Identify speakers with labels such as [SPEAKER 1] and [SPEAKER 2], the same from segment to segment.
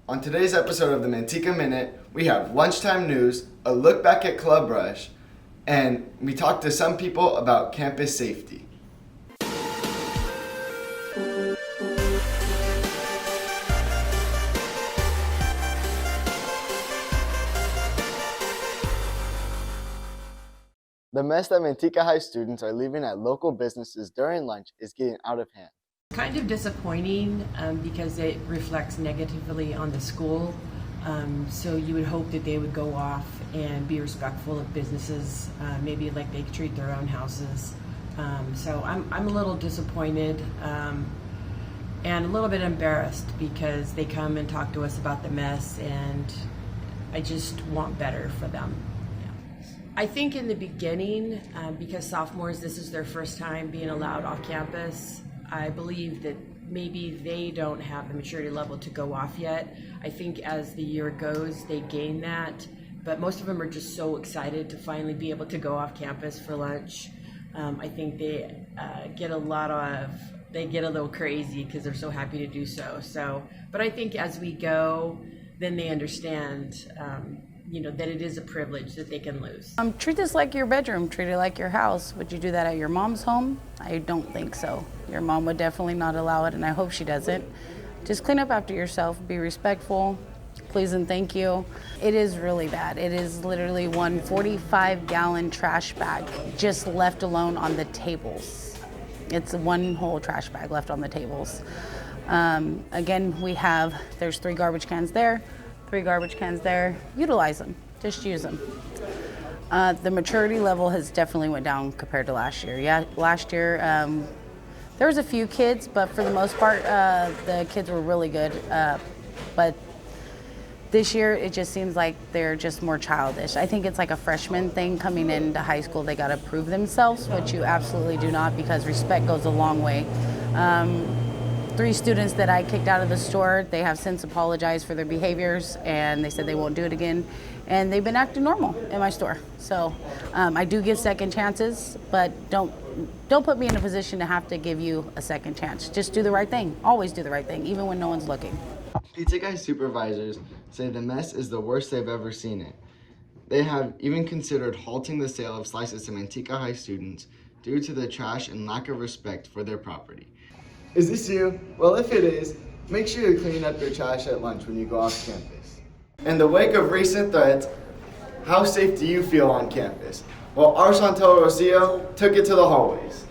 [SPEAKER 1] On today's episode of the Manteca Minute, we have lunchtime news, a look back at Club Rush, and we talk to some people about campus safety. The mess that Manteca High students are leaving at local businesses during lunch is getting out of hand.
[SPEAKER 2] Kind of disappointing because it reflects negatively on the school. So you would hope that they would go off and be respectful of businesses, maybe like they treat their own houses. So I'm a little disappointed and a little bit embarrassed because they come and talk to us about the mess, and I just want better for them. I think in the beginning, because sophomores, this is their first time being allowed off campus, I believe that maybe they don't have the maturity level to go off yet. I think as the year goes, they gain that, but most of them are just so excited to finally be able to go off campus for lunch. I think they get a little crazy because they're so happy to do so. But I think as we go, then they understand that it is a privilege that they can lose.
[SPEAKER 3] Treat this like your bedroom, treat it like your house. Would you do that at your mom's home? I don't think so. Your mom would definitely not allow it, and I hope she doesn't. Just clean up after yourself, be respectful, please and thank you. It is really bad. It is literally one 45-gallon trash bag just left alone on the tables. It's one whole trash bag left on the tables. Again, there's 3 garbage cans there, 3 garbage cans there. Utilize them, just use them. The maturity level has definitely went down compared to last year. Yeah, last year there was a few kids, but for the most part, the kids were really good. But this year, it just seems like they're just more childish. I think it's like a freshman thing coming into high school. They got to prove themselves, which you absolutely do not, because respect goes a long way. 3 students that I kicked out of the store, they have since apologized for their behaviors, and they said they won't do it again. And they've been acting normal in my store. So I do give second chances, but don't put me in a position to have to give you a second chance. Just do the right thing. Always do the right thing, even when no one's looking.
[SPEAKER 1] Pizza Guy supervisors say the mess is the worst they've ever seen it. They have even considered halting the sale of slices to Manteca High students due to the trash and lack of respect for their property. Is this you? Well, if it is, make sure you clean up your trash at lunch when you go off campus. In the wake of recent threats, how safe do you feel on campus? Well, our Chantel Rocio took it to the hallways.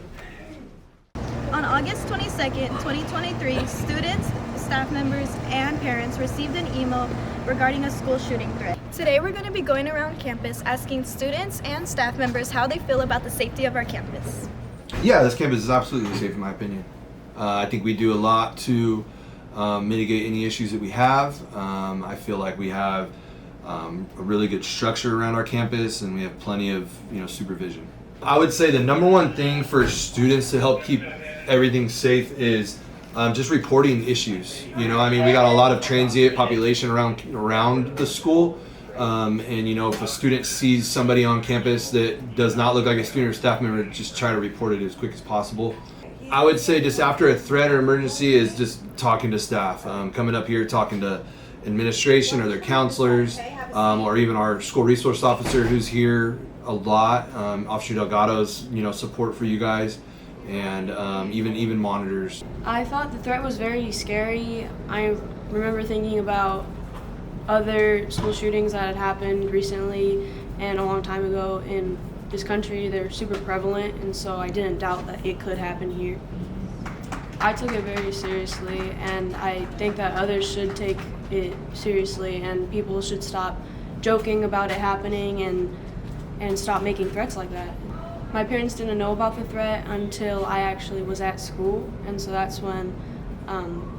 [SPEAKER 4] On August 22nd, 2023, students, staff members, and parents received an email regarding a school shooting threat. Today we're going to be going around campus asking students and staff members how they feel about the safety of our campus.
[SPEAKER 5] Yeah, this campus is absolutely safe in my opinion. I think we do a lot to mitigate any issues that we have. I feel like we have a really good structure around our campus, and we have plenty of supervision. I would say the number one thing for students to help keep everything safe is just reporting issues. We got a lot of transient population around the school, and if a student sees somebody on campus that does not look like a student or staff member, just try to report it as quick as possible. I would say just after a threat or emergency is just talking to staff, coming up here, talking to administration or their counselors, or even our school resource officer who's here a lot, Officer Delgado's support for you guys, and even monitors.
[SPEAKER 6] I thought the threat was very scary. I remember thinking about other school shootings that had happened recently and a long time ago in this country. They're super prevalent, and so I didn't doubt that it could happen here. I took it very seriously, and I think that others should take it seriously, and people should stop joking about it happening and stop making threats like that. My parents didn't know about the threat until I actually was at school, and so that's when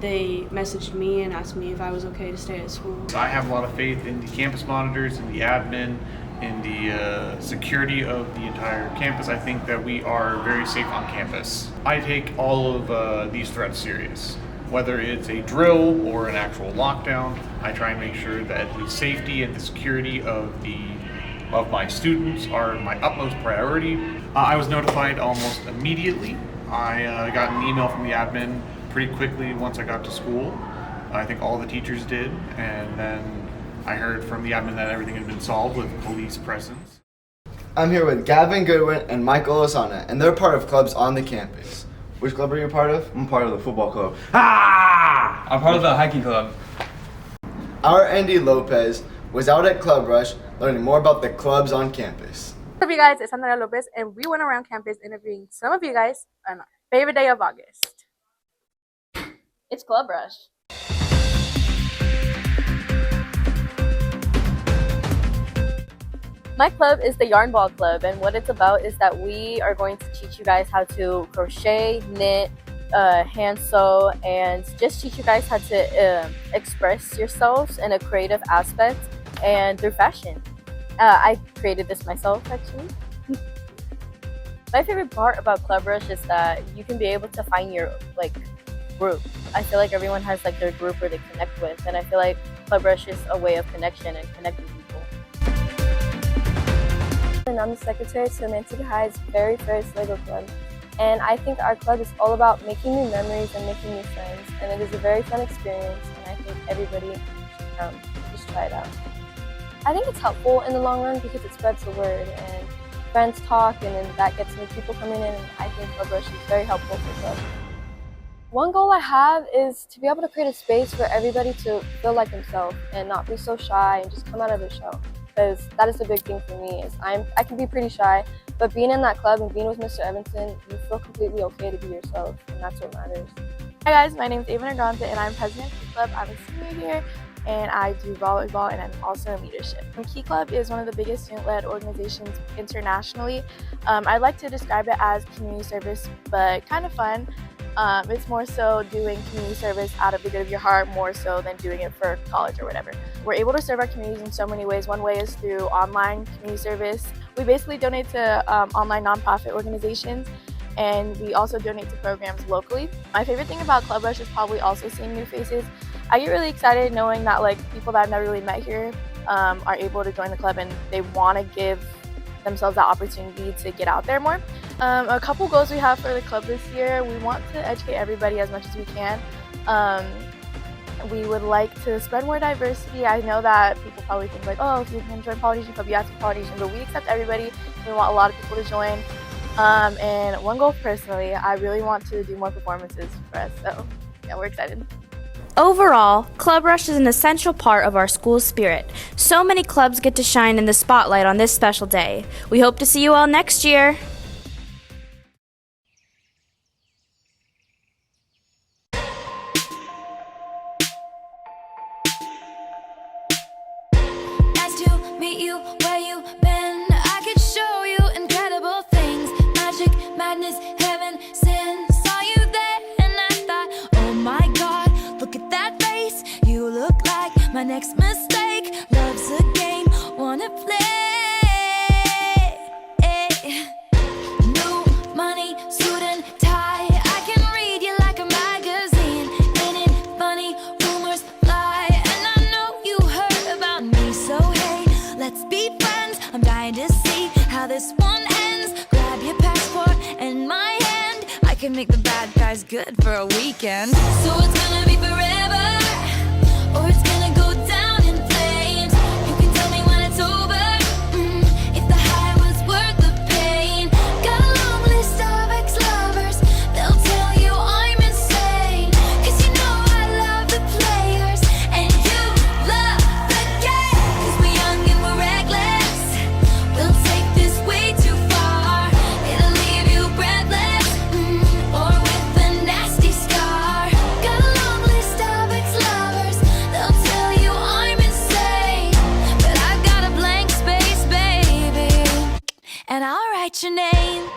[SPEAKER 6] they messaged me and asked me if I was okay to stay at school.
[SPEAKER 7] I have a lot of faith in the campus monitors, in the admin, in the security of the entire campus. I think that we are very safe on campus. I take all of these threats serious. Whether it's a drill or an actual lockdown, I try and make sure that the safety and the security of my students are my utmost priority. I was notified almost immediately. I got an email from the admin pretty quickly once I got to school. I think all the teachers did, and then I heard from the admin that everything had been solved with police presence.
[SPEAKER 1] I'm here with Gavin Goodwin and Michael Osana, and they're part of clubs on the campus. Which club are you a part of?
[SPEAKER 5] I'm part of the football club.
[SPEAKER 8] I'm part of the hiking club.
[SPEAKER 1] Our Andy Lopez was out at Club Rush learning more about the clubs on campus.
[SPEAKER 9] What's up, you guys? It's Andrea Lopez, and we went around campus interviewing some of you guys on our favorite day of August.
[SPEAKER 10] It's Club Rush. My club is the Yarn Ball Club, and what it's about is that we are going to teach you guys how to crochet, knit, hand sew, and just teach you guys how to express yourselves in a creative aspect and through fashion. I created this myself, actually. My favorite part about Club Rush is that you can be able to find your group. I feel like everyone has their group where they connect with, and I feel like Club Rush is a way of connection and connecting people. And I'm the secretary to Manteca High's very first Lego club, and I think our club is all about making new memories and making new friends, and it is a very fun experience, and I think everybody should just try it out. I think it's helpful in the long run because it spreads the word, and friends talk, and then that gets new people coming in, and I think Club Rush is very helpful for club. One goal I have is to be able to create a space for everybody to feel like themselves and not be so shy and just come out of their shell. Because that is the big thing for me, is I can be pretty shy, but being in that club and being with Mr. Evanson, you feel completely okay to be yourself, and that's what matters.
[SPEAKER 9] Hi guys, my name is Ava Negrante, and I'm president of the club. I'm a senior here, and I do volleyball, and I'm also in leadership. Key Club is one of the biggest student-led organizations internationally. I'd like to describe it as community service, but kind of fun. It's more so doing community service out of the good of your heart, more so than doing it for college or whatever. We're able to serve our communities in so many ways. One way is through online community service. We basically donate to online nonprofit organizations, and we also donate to programs locally. My favorite thing about Club Rush is probably also seeing new faces. I get really excited knowing that people that I've never really met here are able to join the club, and they want to give themselves that opportunity to get out there more. A couple goals we have for the club this year: we want to educate everybody as much as we can. We would like to spread more diversity. I know that people probably think oh, if you can join politician club, you have to be politician, but we accept everybody. We want a lot of people to join. And one goal personally, I really want to do more performances for us, so yeah, we're excited.
[SPEAKER 11] Overall, Club Rush is an essential part of our school spirit. So many clubs get to shine in the spotlight on this special day. We hope to see you all next year.
[SPEAKER 12] Nice to meet you, where you been? I could show you incredible things. Magic, madness, heaven, sin. Saw you there and I thought, oh my God, look at that face. You look like my next mistake. Love's a game, wanna play. New money, suit and tie. I can read you like a magazine. Ain't it funny? Rumors fly, and I know you heard about me. So hey, let's be friends. I'm dying to see how this one ends. Grab your passport and my hand. I can make the bad guys good for a weekend. So it's gonna be forever, or it's gonna go down in flames. You can tell me when it's over, if the high was worth the pain. Got a long list of ex-lovers, they'll tell you I'm insane. Cause you know I love the players, and you love the game. Cause we're young and we're reckless, we'll take this way too far. It'll leave you breathless, or with a nasty scar. Got a long list of ex-lovers, they'll tell you I'm insane. But I've got a blank space, baby, and I'll write your name.